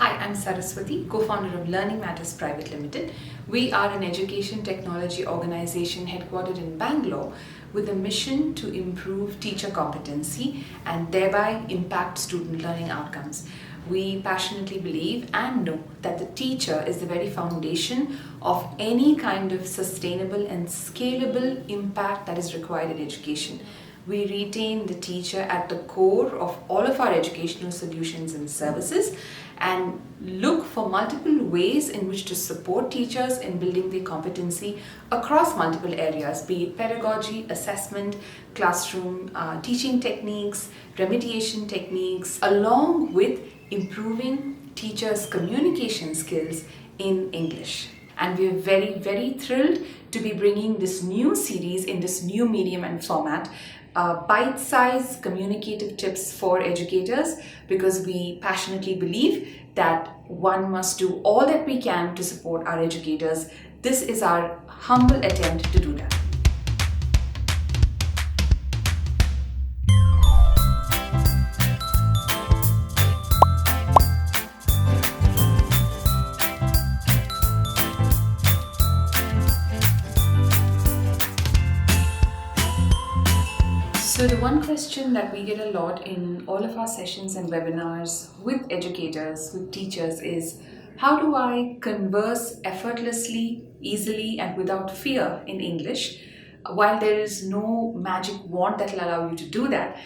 Hi, I'm Saraswati, co-founder of Learning Matters Private Limited. We are an education technology organization headquartered in Bangalore with a mission to improve teacher competency and thereby impact student learning outcomes. We passionately believe and know that the teacher is the very foundation of any kind of sustainable and scalable impact that is required in education. We retain the teacher at the core of all of our educational solutions and services and look for multiple ways in which to support teachers in building their competency across multiple areas, be it pedagogy, assessment, classroom, teaching techniques, remediation techniques, along with improving teachers' communication skills in English. And we're very, very thrilled to be bringing this new series in this new medium and format, bite-sized communicative tips for educators, because we passionately believe that one must do all that we can to support our educators. This is our humble attempt to do that. So the one question that we get a lot in all of our sessions and webinars with educators, with teachers is, how do I converse effortlessly, easily and without fear in English? While there is no magic wand that will allow you to do that,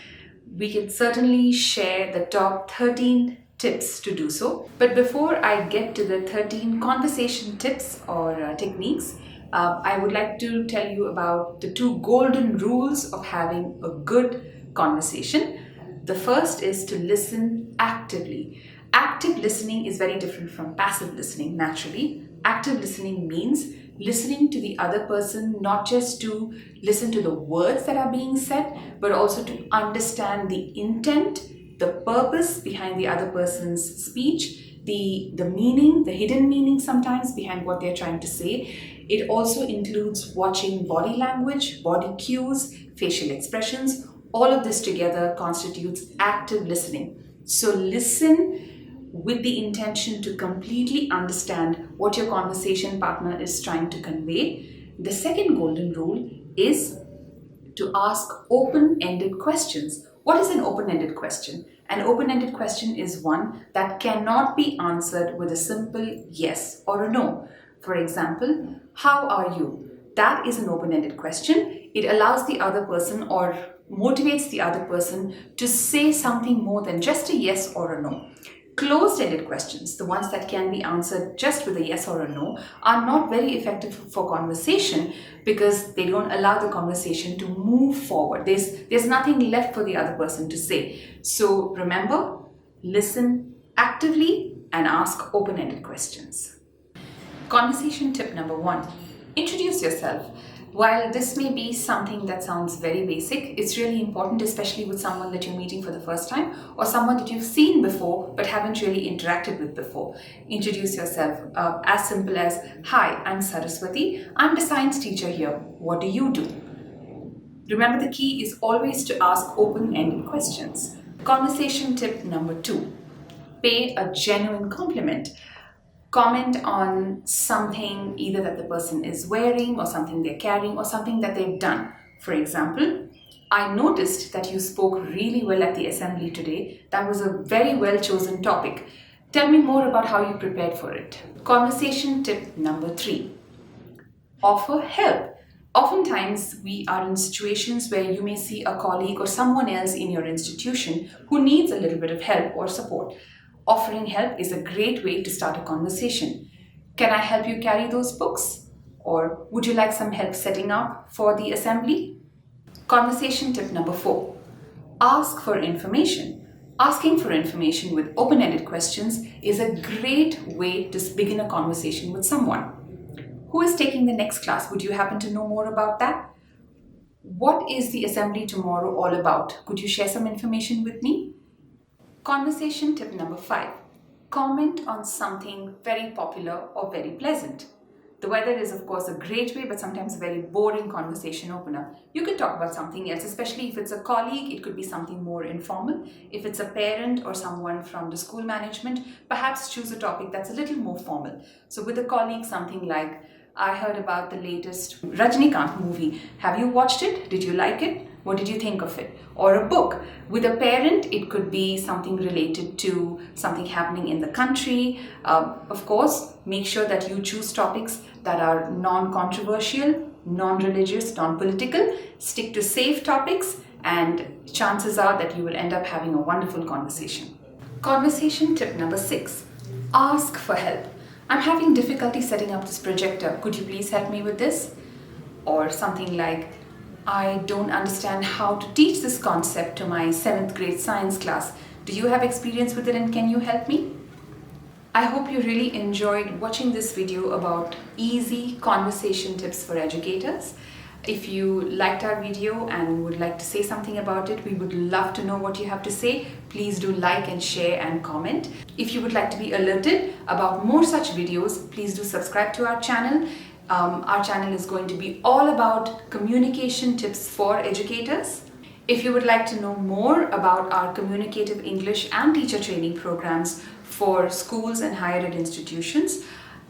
we can certainly share the top 13 tips to do so. But before I get to the 13 conversation tips or techniques, I would like to tell you about the two golden rules of having a good conversation. The first is to listen actively. Active listening is very different from passive listening, naturally. Active listening means listening to the other person, not just to listen to the words that are being said, but also to understand the intent, the purpose behind the other person's speech, the meaning, the hidden meaning sometimes behind what they're trying to say. It also includes watching body language, body cues, facial expressions. All of this together constitutes active listening. So listen with the intention to completely understand what your conversation partner is trying to convey. The second golden rule is to ask open-ended questions. What is an open-ended question? An open-ended question is one that cannot be answered with a simple yes or a no. For example, how are you? That is an open-ended question. It allows the other person or motivates the other person to say something more than just a yes or a no. Closed-ended questions, the ones that can be answered just with a yes or a no, are not very effective for conversation because they don't allow the conversation to move forward. There's nothing left for the other person to say. So remember, listen actively and ask open-ended questions. Conversation tip number 1. Introduce yourself. While this may be something that sounds very basic, it's really important, especially with someone that you're meeting for the first time or someone that you've seen before but haven't really interacted with before. Introduce yourself as simple as, "Hi, I'm Saraswati. I'm the science teacher here. What do you do?" Remember, the key is always to ask open-ended questions. Conversation tip number 2. Pay a genuine compliment. Comment on something either that the person is wearing or something they're carrying or something that they've done. For example, "I noticed that you spoke really well at the assembly today. That was a very well chosen topic. Tell me more about how you prepared for it." Conversation tip number 3. Offer help. Oftentimes, we are in situations where you may see a colleague or someone else in your institution who needs a little bit of help or support. Offering help is a great way to start a conversation. "Can I help you carry those books?" Or, "Would you like some help setting up for the assembly?" Conversation tip number 4. Ask for information. Asking for information with open-ended questions is a great way to begin a conversation with someone. "Who is taking the next class? Would you happen to know more about that?" "What is the assembly tomorrow all about? Could you share some information with me?" Conversation tip number 5. Comment on something very popular or very pleasant. The weather is of course a great way, but sometimes a very boring conversation opener. You could talk about something else, especially if it's a colleague, it could be something more informal. If it's a parent or someone from the school management, perhaps choose a topic that's a little more formal. So with a colleague, something like, I heard about the latest Rajnikant movie. Have you watched it? Did you like it? What did you think of it? Or a book. With a parent, it could be something related to something happening in the country. Of course, make sure that you choose topics that are non-controversial, non-religious, non-political. Stick to safe topics, and chances are that you will end up having a wonderful conversation. Conversation tip number 6. Ask for help. I'm having difficulty setting up this projector. Could you please help me with this? Or something like, I don't understand how to teach this concept to my 7th grade science class. Do you have experience with it and can you help me? I hope you really enjoyed watching this video about easy conversation tips for educators. If you liked our video and would like to say something about it, we would love to know what you have to say. Please do like and share and comment. If you would like to be alerted about more such videos, please do subscribe to our channel. Our channel is going to be all about communication tips for educators. If you would like to know more about our Communicative English and teacher training programs for schools and higher ed institutions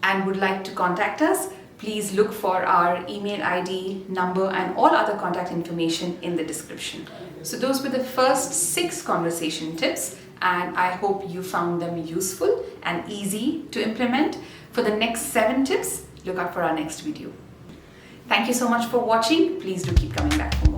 and would like to contact us, please look for our email ID, number, and all other contact information in the description. So those were the first 6 conversation tips, and I hope you found them useful and easy to implement. For the next 7 tips, look out for our next video. Thank you so much for watching. Please do keep coming back for more.